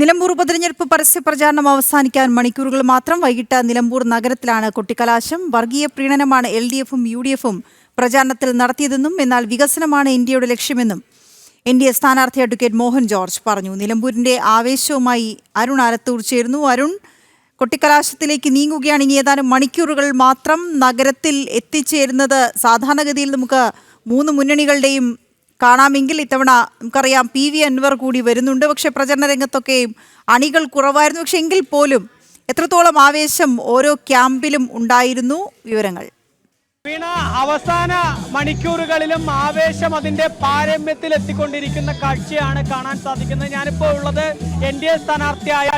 നിലമ്പൂർ ഉപതെരഞ്ഞെടുപ്പ് പരസ്യ പ്രചാരണം അവസാനിക്കാൻ മണിക്കൂറുകൾ മാത്രം. വൈകിട്ട് നിലമ്പൂർ നഗരത്തിലാണ് കൊട്ടിക്കലാശം. വർഗീയ പ്രീണനമാണ് LDFും UDFും പ്രചാരണത്തിൽ നടത്തിയതെന്നും എന്നാൽ വികസനമാണ് ഇന്ത്യയുടെ ലക്ഷ്യമെന്നും NDA സ്ഥാനാർത്ഥി അഡ്വക്കേറ്റ് മോഹൻ ജോർജ് പറഞ്ഞു. നിലമ്പൂരിന്റെ ആവേശവുമായി അരുൺ ആലത്തൂർ ചേരുന്നു. അരുൺ, കൊട്ടിക്കലാശത്തിലേക്ക് നീങ്ങുകയാണ്. ഇനി ഏതാനും മണിക്കൂറുകൾ മാത്രം. നഗരത്തിൽ എത്തിച്ചേരുന്നത് സാധാരണഗതിയിൽ നമുക്ക് മൂന്ന് മുന്നണികളുടെയും കാണാമെങ്കിൽ ഇത്തവണ നമുക്കറിയാം PV അൻവർ കൂടി വരുന്നുണ്ട്. പക്ഷെ പ്രചരണ രംഗത്തൊക്കെയും അണികൾ കുറവായിരുന്നു. പക്ഷെ എങ്കിൽ പോലും എത്രത്തോളം ആവേശം ഓരോ ക്യാമ്പിലും ഉണ്ടായിരുന്നു? വിവരങ്ങൾ. വീണ, അവസാന മണിക്കൂറുകളിലും ആവേശം അതിന്റെ പാരമ്യത്തിൽ എത്തിക്കൊണ്ടിരിക്കുന്ന കാഴ്ചയാണ് കാണാൻ സാധിക്കുന്നത്. ഞാനിപ്പോൾ ഉള്ളത് NDA സ്ഥാനാർത്ഥിയായ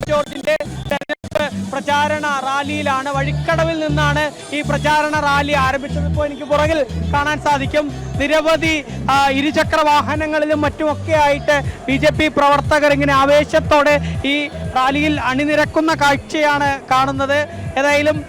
ജോർജിന്റെ തെരഞ്ഞെടുപ്പ് പ്രചാരണ റാലിയിലാണ്. വഴിക്കടവിൽ നിന്നാണ് ഈ പ്രചാരണ റാലി ആരംഭിച്ചത്. ഇപ്പോൾ എനിക്ക് പുറകിൽ കാണാൻ സാധിക്കും നിരവധി ഇരുചക്ര വാഹനങ്ങളിലും മറ്റുമൊക്കെ ആയിട്ട് BJP പ്രവർത്തകർ ഇങ്ങനെ ആവേശത്തോടെ ഈ റാലിയിൽ അണിനിരക്കുന്ന കാഴ്ചയാണ് കാണുന്നത്. ഏതായാലും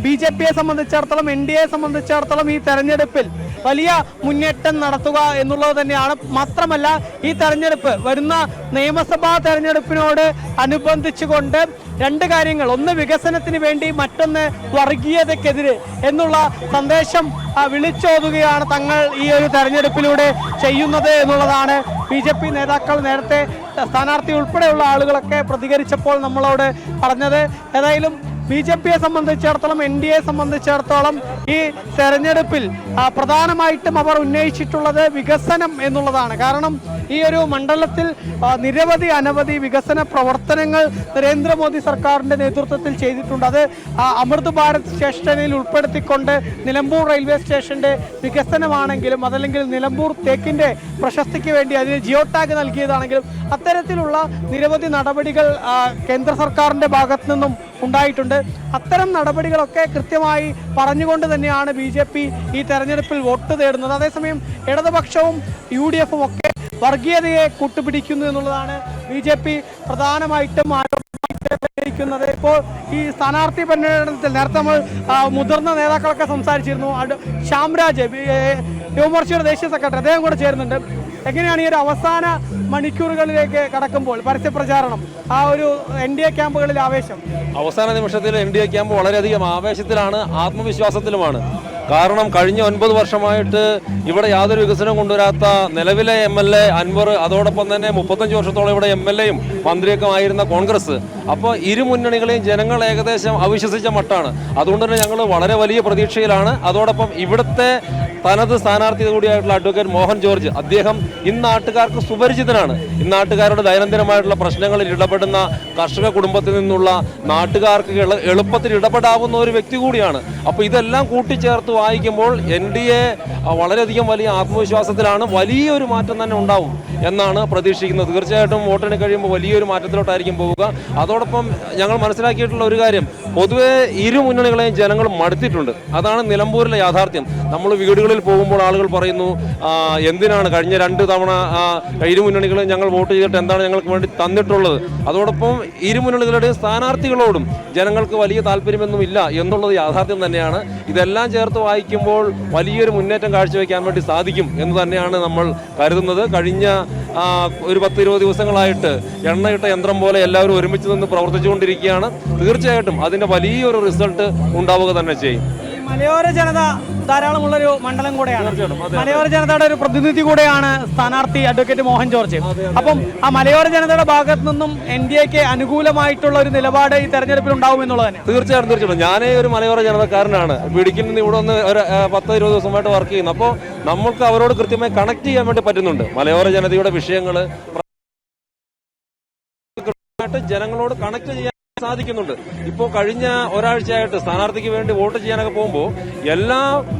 BJPയെ സംബന്ധിച്ചിടത്തോളം NDAയെ സംബന്ധിച്ചിടത്തോളം ഈ തെരഞ്ഞെടുപ്പിൽ വലിയ മുന്നേറ്റം നടത്തുക എന്നുള്ളത് തന്നെയാണ്. മാത്രമല്ല ഈ തെരഞ്ഞെടുപ്പ് വരുന്ന നിയമസഭാ തെരഞ്ഞെടുപ്പിനോട് അനുബന്ധിച്ചുകൊണ്ട് രണ്ട് കാര്യങ്ങൾ, ഒന്ന് വികസനത്തിന് വേണ്ടി, മറ്റൊന്ന് വർഗീയതയ്ക്കെതിരെ എന്നുള്ള സന്ദേശം വിളിച്ചോതുകയാണ് തങ്ങൾ ഈ ഒരു തെരഞ്ഞെടുപ്പിലൂടെ ചെയ്യുന്നത് എന്നുള്ളതാണ് BJP നേതാക്കൾ നേരത്തെ സ്ഥാനാർത്ഥി ഉൾപ്പെടെയുള്ള ആളുകളൊക്കെ പ്രതികരിച്ചപ്പോൾ നമ്മളോട് പറഞ്ഞത്. ഏതായാലും BJPയെ സംബന്ധിച്ചിടത്തോളം NDAയെ സംബന്ധിച്ചിടത്തോളം ഈ തെരഞ്ഞെടുപ്പിൽ പ്രധാനമായിട്ടും അവർ ഉന്നയിച്ചിട്ടുള്ളത് വികസനം എന്നുള്ളതാണ്. കാരണം ഈ ഒരു മണ്ഡലത്തിൽ അനവധി വികസന പ്രവർത്തനങ്ങൾ നരേന്ദ്രമോദി സർക്കാരിൻ്റെ നേതൃത്വത്തിൽ ചെയ്തിട്ടുണ്ട്. അത് അമൃത് ഭാരത് സ്റ്റേഷനിൽ ഉൾപ്പെടുത്തിക്കൊണ്ട് നിലമ്പൂർ റെയിൽവേ സ്റ്റേഷൻ്റെ വികസനമാണെങ്കിലും, അതല്ലെങ്കിൽ നിലമ്പൂർ തേക്കിൻ്റെ പ്രശസ്തിക്ക് വേണ്ടി അതിന് ജിയോ ടാഗ് നൽകിയതാണെങ്കിലും, അത്തരത്തിലുള്ള നിരവധി നടപടികൾ കേന്ദ്ര സർക്കാരിൻ്റെ ഭാഗത്തു നിന്നും ഉണ്ടായിട്ടുണ്ട്. അത്തരം നടപടികളൊക്കെ കൃത്യമായി പറഞ്ഞുകൊണ്ട് തന്നെയാണ് BJP ഈ തെരഞ്ഞെടുപ്പിൽ വോട്ട് തേടുന്നത്. അതേസമയം ഇടതുപക്ഷവും UDFും ഒക്കെ വർഗീയതയെ കൂട്ടുപിടിക്കുന്നു എന്നുള്ളതാണ് BJP പ്രധാനമായിട്ടും ആരോപിക്കുന്നത്. ഇപ്പോൾ ഈ സ്ഥാനാർത്ഥി പര്യടനത്തിൽ നേരത്തെ നമ്മൾ മുതിർന്ന നേതാക്കളൊക്കെ സംസാരിച്ചിരുന്നു. ശ്യാംരാജ്, യുവമോർച്ചയുടെ ദേശീയ സെക്രട്ടറി, അദ്ദേഹം കൂടെ ചേരുന്നുണ്ട്. എങ്ങനെയാണ് ഈ ഒരു അവസാന മണിക്കൂറുകളിലേക്ക് കടക്കുമ്പോൾ പരസ്യ പ്രചാരണം, ആ ഒരു NDA ക്യാമ്പുകളിൽ ആവേശം? അവസാന നിമിഷത്തിൽ NDA ക്യാമ്പ് വളരെയധികം ആവേശത്തിലാണ്, ആത്മവിശ്വാസത്തിലുമാണ്. കാരണം കഴിഞ്ഞ 9 വർഷമായിട്ട് ഇവിടെ യാതൊരു വികസനം കൊണ്ടുവരാത്ത നിലവിലെ MLA അൻവർ, അതോടൊപ്പം തന്നെ 35 വർഷത്തോളം ഇവിടെ MLAയും മന്ത്രിയൊക്കെ ആയിരുന്ന കോൺഗ്രസ്. അപ്പോൾ ഇരു മുന്നണികളെയും ജനങ്ങൾ ഏകദേശം അവിശ്വസിച്ച മട്ടാണ്. അതുകൊണ്ട് തന്നെ ഞങ്ങൾ വളരെ വലിയ പ്രതീക്ഷയിലാണ്. അതോടൊപ്പം ഇവിടുത്തെ തനത് സ്ഥാനാർത്ഥി കൂടിയായിട്ടുള്ള അഡ്വക്കേറ്റ് മോഹൻ ജോർജ്, അദ്ദേഹം ഇന്നാട്ടുകാർക്ക് സുപരിചിതനാണ്. ഇന്നാട്ടുകാരുടെ ദൈനംദിനമായിട്ടുള്ള പ്രശ്നങ്ങളിൽ ഇടപെടുന്ന കർഷക കുടുംബത്തിൽ നിന്നുള്ള നാട്ടുകാർക്ക് എളുപ്പത്തിൽ ഇടപെടാവുന്ന ഒരു വ്യക്തി കൂടിയാണ്. അപ്പോൾ ഇതെല്ലാം കൂട്ടിച്ചേർത്ത് വായിക്കുമ്പോൾ NDA വളരെയധികം വലിയ ആത്മവിശ്വാസത്തിലാണ്. വലിയൊരു മാറ്റം തന്നെ ഉണ്ടാവും എന്നാണ് പ്രതീക്ഷിക്കുന്നത്. തീർച്ചയായിട്ടും വോട്ടെണ്ണി കഴിയുമ്പോൾ വലിയൊരു മാറ്റത്തിലോട്ടായിരിക്കും പോവുക. അതോടൊപ്പം ഞങ്ങൾ മനസ്സിലാക്കിയിട്ടുള്ള ഒരു കാര്യം, പൊതുവെ ഇരു മുന്നണികളെയും ജനങ്ങൾ മടുത്തിട്ടുണ്ട്. അതാണ് നിലമ്പൂരിലെ യാഥാർത്ഥ്യം. നമ്മൾ വീടുകളിൽ പോകുമ്പോൾ ആളുകൾ പറയുന്നു, എന്തിനാണ് കഴിഞ്ഞ 2 തവണ ഇരു മുന്നണികളും ഞങ്ങൾ വോട്ട് ചെയ്തിട്ട് എന്താണ് ഞങ്ങൾക്ക് വേണ്ടി തന്നിട്ടുള്ളത്? അതോടൊപ്പം ഇരു മുന്നണികളുടെയും സ്ഥാനാർത്ഥികളോടും ജനങ്ങൾക്ക് വലിയ താല്പര്യമൊന്നും ഇല്ല എന്നുള്ളത് യാഥാർത്ഥ്യം തന്നെയാണ്. ഇതെല്ലാം ചേർത്ത് വായിക്കുമ്പോൾ വലിയൊരു മുന്നേറ്റം കാഴ്ചവെക്കാൻ വേണ്ടി സാധിക്കും എന്ന് തന്നെയാണ് നമ്മൾ കരുതുന്നത്. കഴിഞ്ഞ ഒരു 10-20 ദിവസങ്ങളായിട്ട് എണ്ണയിട്ട യന്ത്രം പോലെ എല്ലാവരും ഒരുമിച്ച് നിന്ന് പ്രവർത്തിച്ചുകൊണ്ടിരിക്കുകയാണ്. തീർച്ചയായിട്ടും അതിൻ്റെ വലിയൊരു റിസൾട്ട് ഉണ്ടാവുക തന്നെ ചെയ്യും. മലയോര ജനത ധാരാളമുള്ളൊരു മണ്ഡലം കൂടെയാണ്. മലയോര ജനതയുടെ ഒരു പ്രതിനിധി കൂടെയാണ് സ്ഥാനാർത്ഥി അഡ്വക്കേറ്റ് മോഹൻ ജോർജ്. അപ്പം ആ മലയോര ജനതയുടെ ഭാഗത്തു നിന്നും NDAക്ക് അനുകൂലമായിട്ടുള്ള ഒരു നിലപാട് ഈ തെരഞ്ഞെടുപ്പിൽ ഉണ്ടാവും എന്നുള്ളത് തന്നെ. തീർച്ചയായിട്ടും ഞാനേ ഒരു മലയോര ജനതക്കാരനാണ്. ഇടുക്കിയിൽ നിന്ന് ഇവിടെ ഒന്ന് ഒരു 10-20 ദിവസമായിട്ട് വർക്ക് ചെയ്യുന്നു. അപ്പോൾ നമ്മൾക്ക് അവരോട് കൃത്യമായി കണക്ട് ചെയ്യാൻ വേണ്ടി പറ്റുന്നുണ്ട്. മലയോര ജനതയുടെ വിഷയങ്ങൾ ജനങ്ങളോട് കണക്ട് ചെയ്യാൻ സാധിക്കുന്നുണ്ട്. ഇപ്പോൾ കഴിഞ്ഞ ഒരാഴ്ചയായിട്ട് സ്ഥാനാർത്ഥിക്ക് വേണ്ടി വോട്ട് ചെയ്യാനൊക്കെ പോകുമ്പോൾ എല്ലാ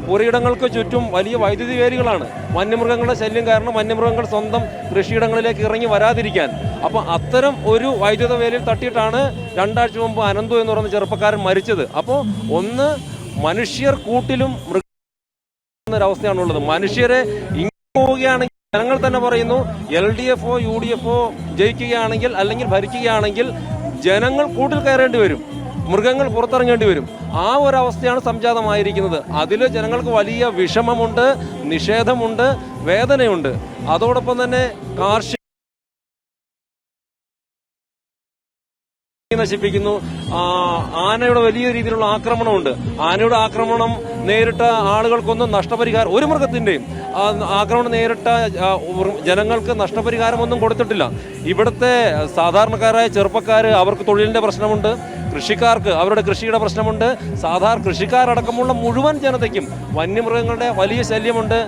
പുരയിടങ്ങൾക്ക് ചുറ്റും വലിയ വൈദ്യുതി വേലികളാണ്. വന്യമൃഗങ്ങളുടെ ശല്യം കാരണം വന്യമൃഗങ്ങൾ സ്വന്തം കൃഷിയിടങ്ങളിലേക്ക് ഇറങ്ങി വരാതിരിക്കാൻ. അപ്പോൾ അത്തരം ഒരു വൈദ്യുത വേലിയിൽ തട്ടിയിട്ടാണ് 2 ആഴ്ച മുമ്പ് അനന്തു എന്ന് പറയുന്ന ചെറുപ്പക്കാരൻ മരിച്ചത്. അപ്പോൾ ഒന്ന്, മനുഷ്യർ കൂട്ടിലും മൃഗൊരവസ്ഥയാണുള്ളത്. മനുഷ്യരെ ഇങ്ങനെ പോവുകയാണെങ്കിൽ ജനങ്ങൾ തന്നെ പറയുന്നു, LDFോ UDFോ ജയിക്കുകയാണെങ്കിൽ അല്ലെങ്കിൽ ഭരിക്കുകയാണെങ്കിൽ ജനങ്ങൾ കൂട്ടിൽ കയറേണ്ടി വരും, മൃഗങ്ങൾ പുറത്തിറങ്ങേണ്ടി വരും. ആ ഒരവസ്ഥയാണ് സംജാതമായിരിക്കുന്നത്. അതിൽ ജനങ്ങൾക്ക് വലിയ വിഷമമുണ്ട്, നിഷേധമുണ്ട്, വേദനയുണ്ട്. അതോടൊപ്പം തന്നെ കാർഷിക നശിപ്പിക്കുന്നു. ആനയുടെ വലിയ രീതിയിലുള്ള ആക്രമണമുണ്ട്. ആനയുടെ ആക്രമണം നേരിട്ട ആളുകൾക്കൊന്നും നഷ്ടപരിഹാരം, ഒരു മൃഗത്തിന്റെയും ആക്രമണം നേരിട്ട ജനങ്ങൾക്ക് നഷ്ടപരിഹാരമൊന്നും കൊടുത്തിട്ടില്ല. ഇവിടുത്തെ സാധാരണക്കാരായ ചെറുപ്പക്കാര്, അവർക്ക് തൊഴിലിന്റെ പ്രശ്നമുണ്ട്, കൃഷിക്കാർക്ക് അവരുടെ കൃഷിയുടെ പ്രശ്നമുണ്ട്, സാധാരണ കൃഷിക്കാരടക്കമുള്ള മുഴുവൻ ജനതയ്ക്കും വന്യമൃഗങ്ങളുടെ വലിയ ശല്യമുണ്ട്.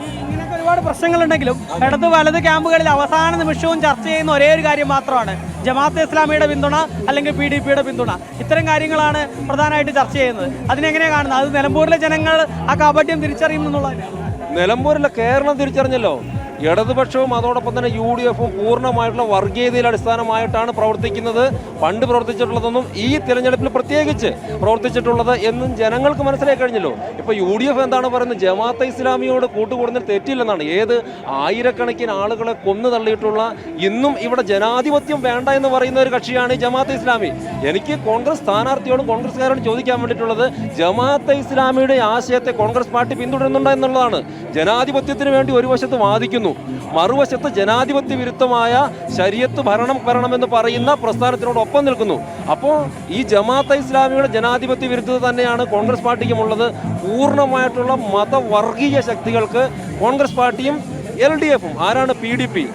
ഒരുപാട് പ്രശ്നങ്ങളുണ്ടെങ്കിലും ഇടത് വലത് ക്യാമ്പുകളിൽ അവസാന നിമിഷവും ചർച്ച ചെയ്യുന്ന ഒരേ ഒരു കാര്യം മാത്രമാണ് ജമാഅത്തെ ഇസ്ലാമിയുടെ പിന്തുണ അല്ലെങ്കിൽ PDPയുടെ പിന്തുണ. ഇത്തരം കാര്യങ്ങളാണ് പ്രധാനമായിട്ട് ചർച്ച ചെയ്യുന്നത്. അതിനെങ്ങനെയാണ് കാണുന്നത്? അത് നിലമ്പൂരിലെ ജനങ്ങൾ ആ കാപട്യം തിരിച്ചറിയുമെന്നുള്ളത്. നിലമ്പൂരിലെ കേരളം തിരിച്ചറിഞ്ഞല്ലോ. ഇടതുപക്ഷവും അതോടൊപ്പം തന്നെ UDFും പൂർണ്ണമായിട്ടുള്ള വർഗീയതയിൽ അടിസ്ഥാനമായിട്ടാണ് പ്രവർത്തിക്കുന്നത്. പണ്ട് പ്രവർത്തിച്ചിട്ടുള്ളതൊന്നും ഈ തിരഞ്ഞെടുപ്പിൽ പ്രത്യേകിച്ച് പ്രവർത്തിച്ചിട്ടുള്ളത് എന്നും ജനങ്ങൾക്ക് മനസ്സിലായി കഴിഞ്ഞല്ലോ. ഇപ്പൊ UDF എന്താണ് പറയുന്നത്? ജമാഅത്തെ ഇസ്ലാമിയോട് കൂട്ടുകൂടുന്നതിൽ തെറ്റില്ലെന്നാണ്. ഏത് ആയിരക്കണക്കിന് ആളുകളെ കൊന്നു തള്ളിയിട്ടുള്ള, ഇന്നും ഇവിടെ ജനാധിപത്യം വേണ്ട എന്ന് പറയുന്ന ഒരു കക്ഷിയാണ് ഈ ജമാഅത്തെ ഇസ്ലാമി. എനിക്ക് കോൺഗ്രസ് സ്ഥാനാർത്ഥിയോടും കോൺഗ്രസ്സുകാരോടും ചോദിക്കാൻ വേണ്ടിയിട്ടുള്ളത്, ജമാഅത്തെ ഇസ്ലാമിയുടെ ആശയത്തെ കോൺഗ്രസ് പാർട്ടി പിന്തുടരുന്നുണ്ടോ എന്നുള്ളതാണ്. ജനാധിപത്യത്തിന് വേണ്ടി ഒരു വശത്ത് വാദിക്കുന്നു, മറുവശത്ത് ജനാധിപത്യ വിരുദ്ധമായ ശരീഅത്ത് ഭരണം വരണമെന്ന് പറയുന്ന പ്രസ്ഥാനത്തിനോടൊപ്പം നിൽക്കുന്നു. അപ്പോൾ ഈ ജമാഅത്തെ ഇസ്ലാമിയുടെ ജനാധിപത്യ വിരുദ്ധത തന്നെയാണ് കോൺഗ്രസ് പാർട്ടിക്കുമുള്ളത്. പൂർണ്ണമായിട്ടുള്ള മതവർഗീയ ശക്തികൾക്ക് കോൺഗ്രസ് പാർട്ടിയും LDFും, ആരാണ് PDP,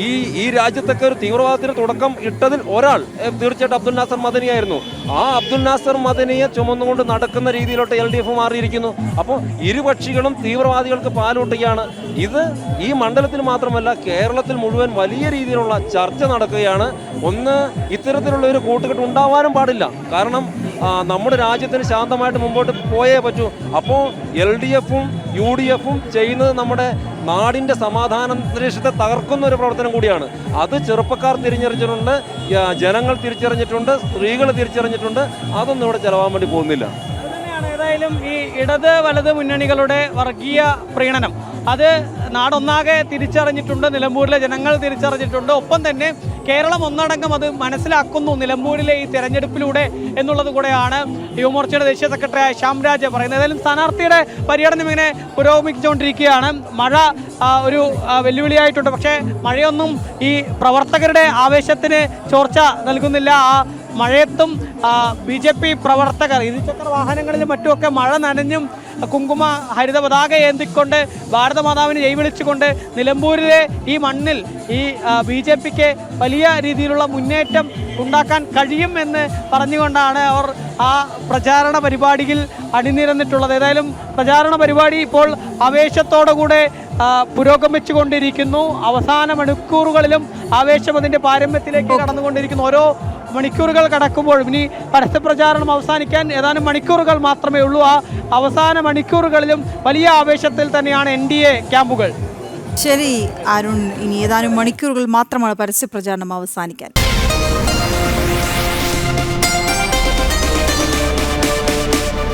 ഈ രാജ്യത്തൊക്കെ ഒരു തീവ്രവാദത്തിന് തുടക്കം ഇട്ടതിൽ ഒരാൾ തീർച്ചയായിട്ടും അബ്ദുൽ നാസർ മദനിയായിരുന്നു. ആ അബ്ദുൽ നാസർ മദനിയെ ചുമന്നുകൊണ്ട് നടക്കുന്ന രീതിയിലോട്ട് LDF മാറിയിരിക്കുന്നു. അപ്പോൾ ഇരുപക്ഷികളും തീവ്രവാദികൾക്ക് പാലൂട്ടുകയാണ്. ഇത് ഈ മണ്ഡലത്തിൽ മാത്രമല്ല, കേരളത്തിൽ മുഴുവൻ വലിയ രീതിയിലുള്ള ചർച്ച നടക്കുകയാണ്. ഒന്ന്, ഇത്തരത്തിലുള്ള ഒരു കൂട്ടുകെട്ട് ഉണ്ടാവാനും പാടില്ല. കാരണം നമ്മുടെ രാജ്യത്തിന് ശാന്തമായിട്ട് മുമ്പോട്ട് പോയേ പറ്റൂ. അപ്പോൾ LDFും UDFും ചെയ്യുന്നത് നമ്മുടെ നാടിൻ്റെ സമാധാന അന്തരീക്ഷത്തെ തകർക്കുന്ന ഒരു പ്രവർത്തനം കൂടിയാണ്. അത് ചെറുപ്പക്കാർ തിരിച്ചറിഞ്ഞിട്ടുണ്ട്, ജനങ്ങൾ തിരിച്ചറിഞ്ഞിട്ടുണ്ട്, സ്ത്രീകൾ തിരിച്ചറിഞ്ഞിട്ടുണ്ട്. അതൊന്നും ഇവിടെ ചെലവാൻ വേണ്ടി പോകുന്നില്ല. ഏതായാലും ഈ ഇടത് വലത് മുന്നണികളുടെ വർഗീയ പ്രീണനം അത് നാടൊന്നാകെ തിരിച്ചറിഞ്ഞിട്ടുണ്ട്, നിലമ്പൂരിലെ ജനങ്ങൾ തിരിച്ചറിഞ്ഞിട്ടുണ്ട്. ഒപ്പം തന്നെ കേരളം ഒന്നടങ്കം അത് മനസ്സിലാക്കുന്നു നിലമ്പൂരിലെ ഈ തെരഞ്ഞെടുപ്പിലൂടെ എന്നുള്ളത് കൂടെയാണ് യുവമോർച്ചയുടെ ദേശീയ സെക്രട്ടറിയായ ശ്യാംരാജ് പറയുന്നത്. ഏതായാലും സ്ഥാനാർത്ഥിയുടെ പര്യടനം ഇങ്ങനെ പുരോഗമിച്ചുകൊണ്ടിരിക്കുകയാണ്. മഴ ഒരു വെല്ലുവിളിയായിട്ടുണ്ട്. പക്ഷേ മഴയൊന്നും ഈ പ്രവർത്തകരുടെ ആവേശത്തിന് ചോർച്ച നൽകുന്നില്ല. ആ മഴയത്തും BJP പ്രവർത്തകർ ഇരുചക്ര വാഹനങ്ങളിലും മറ്റുമൊക്കെ മഴ നനഞ്ഞും കുങ്കുമ ഹരിത പതാക ഏന്തിക്കൊണ്ട് ഭാരതമാതാവിനെ ജൈവിളിച്ചുകൊണ്ട് നിലമ്പൂരിലെ ഈ മണ്ണിൽ ഈ BJPക്ക് വലിയ രീതിയിലുള്ള മുന്നേറ്റം ഉണ്ടാക്കാൻ കഴിയും എന്ന് പറഞ്ഞുകൊണ്ടാണ് അവർ ആ പ്രചാരണ പരിപാടിയിൽ അണിനിരന്നിട്ടുള്ളത്. ഏതായാലും പ്രചാരണ പരിപാടി ഇപ്പോൾ ആവേശത്തോടുകൂടെ പുരോഗമിച്ചു കൊണ്ടിരിക്കുന്നു. അവസാന മണിക്കൂറുകളിലും ആവേശം അതിൻ്റെ പാരമ്യത്തിലേക്ക് കടന്നുകൊണ്ടിരിക്കുന്നു. ഓരോ മണിക്കൂറുകൾ കടക്കുമ്പോഴും ഇനി പരസ്യപ്രചാരണം അവസാനിക്കാൻ ഏതാനും മണിക്കൂറുകൾ മാത്രമേ ഉള്ളൂ. ആ അവസാന മണിക്കൂറുകളിലും വലിയ ആവേശത്തിൽ തന്നെയാണ് NDA ക്യാമ്പുകൾ. ശരി അരുൺ, ഇനി ഏതാനും മണിക്കൂറുകൾ മാത്രമാണ് പരസ്യപ്രചാരണം അവസാനിക്കാൻ.